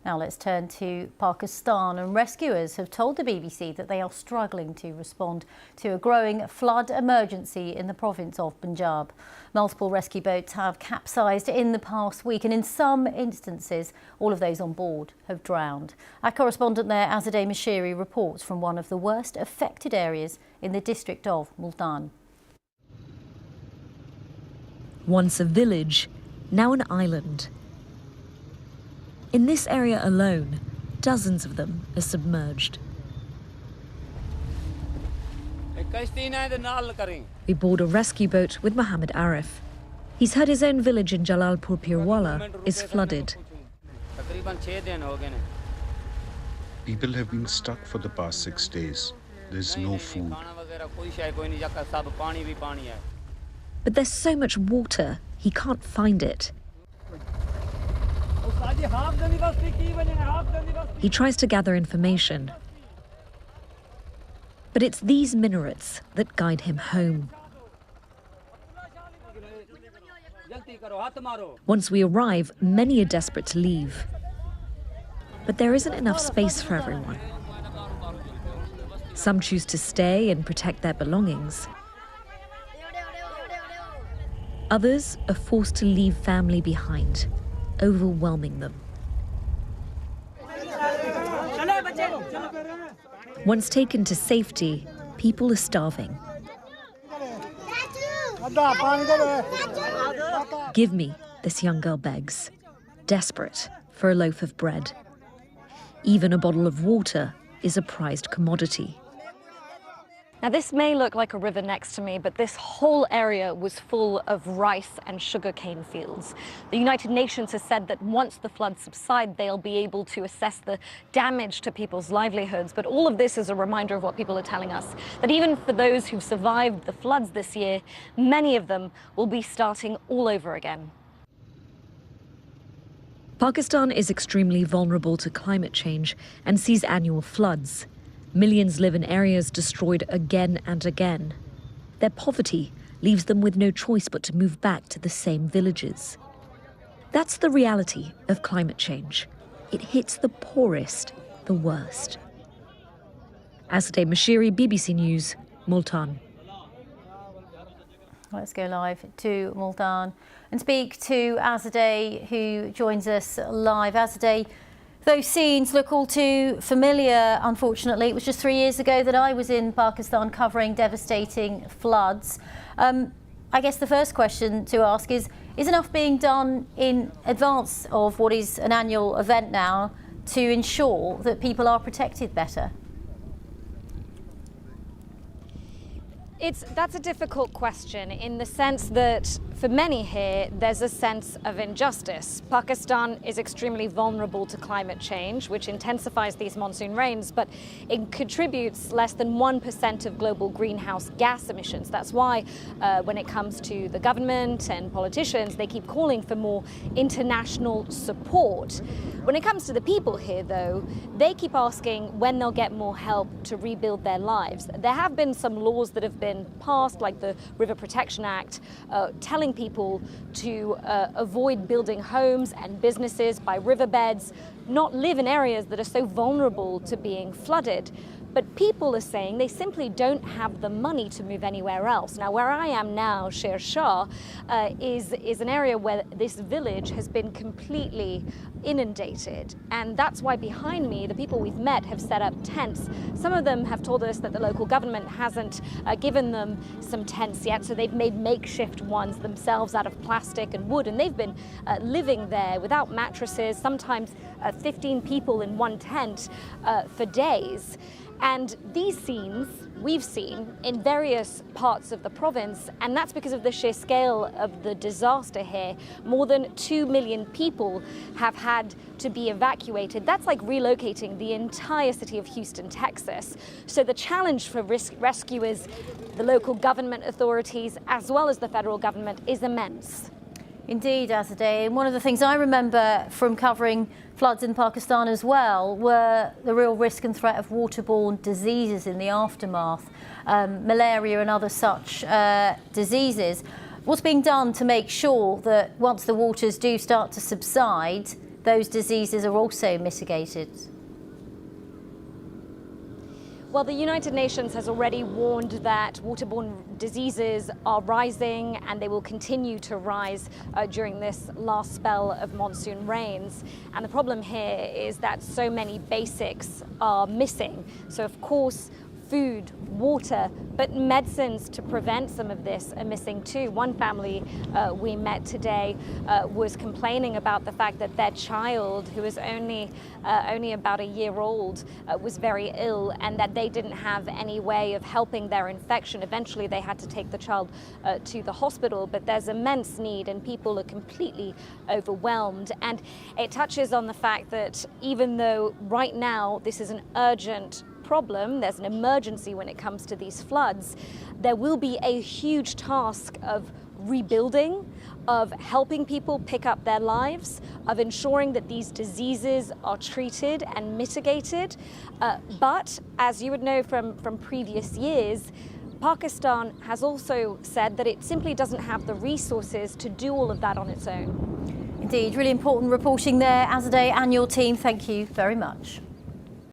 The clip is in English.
Now let's turn to Pakistan, and rescuers have told the BBC that they are struggling to respond to a growing flood emergency in the province of Punjab. Multiple rescue boats have capsized in the past week, and in some instances all of those on board have drowned. Our correspondent there, Azadeh Mashiri, reports from one of the worst affected areas in the district of Multan. Once a village, now an island. In this area alone, dozens of them are submerged. We board a rescue boat with Mohammed Arif. He's heard his own village in Jalalpur Pirwala is flooded. People have been stuck for the past 6 days. There's no food. But there's so much water, he can't find it. He tries to gather information. But it's these minarets that guide him home. Once we arrive, many are desperate to leave. But there isn't enough space for everyone. Some choose to stay and protect their belongings. Others are forced to leave family behind, overwhelming them. Once taken to safety, people are starving. Give me, this young girl begs, desperate for a loaf of bread. Even a bottle of water is a prized commodity. Now, this may look like a river next to me, but this whole area was full of rice and sugarcane fields. The United Nations has said that once the floods subside, they'll be able to assess the damage to people's livelihoods. But all of this is a reminder of what people are telling us, that even for those who've survived the floods this year, many of them will be starting all over again. Pakistan is extremely vulnerable to climate change and sees annual floods. Millions live in areas destroyed again and again. Their poverty leaves them with no choice but to move back to the same villages. That's the reality of climate change. It hits the poorest the worst. Azadeh Mashiri, BBC News, Multan. Let's go live to Multan and speak to Azadeh, who joins us live. Azadeh, those scenes look all too familiar, unfortunately. It was just 3 years ago that I was in Pakistan covering devastating floods. I guess the first question to ask is enough being done in advance of what is an annual event now to ensure that people are protected better? That's a difficult question in the sense that for many here, there's a sense of injustice. Pakistan is extremely vulnerable to climate change, which intensifies these monsoon rains, but it contributes less than 1% of global greenhouse gas emissions. That's why when it comes to the government and politicians, they keep calling for more international support. When it comes to the people here, though, they keep asking when they'll get more help to rebuild their lives. There have been some laws that have been passed, like the River Protection Act, telling people to avoid building homes and businesses by riverbeds, not live in areas that are so vulnerable to being flooded. But people are saying they simply don't have the money to move anywhere else. Now, where I am now, Sher Shah, is an area where this village has been completely inundated. And that's why behind me, the people we've met have set up tents. Some of them have told us that the local government hasn't given them some tents yet, so they've made makeshift ones themselves out of plastic and wood, and they've been living there without mattresses, sometimes 15 people in one tent for days. And these scenes we've seen in various parts of the province, and that's because of the sheer scale of the disaster here. More than 2 million people have had to be evacuated. That's like relocating the entire city of Houston, Texas. So the challenge for rescuers, the local government authorities, as well as the federal government, is immense. Indeed, Azadeh. And one of the things I remember from covering floods in Pakistan as well were the real risk and threat of waterborne diseases in the aftermath, malaria and other such diseases. What's being done to make sure that once the waters do start to subside, those diseases are also mitigated? Well, the United Nations has already warned that waterborne diseases are rising and they will continue to rise during this last spell of monsoon rains. And the problem here is that so many basics are missing. So, of course, food, water, but medicines to prevent some of this are missing too. One family we met today was complaining about the fact that their child, who is only about a year old, was very ill, and that they didn't have any way of helping their infection. Eventually they had to take the child to the hospital, but there's immense need and people are completely overwhelmed. And it touches on the fact that even though right now this is an urgent problem, there's an emergency when it comes to these floods, there will be a huge task of rebuilding, of helping people pick up their lives, of ensuring that these diseases are treated and mitigated. But as you would know from previous years, Pakistan has also said that it simply doesn't have the resources to do all of that on its own. Indeed, really important reporting there, Azadeh and your team. Thank you very much.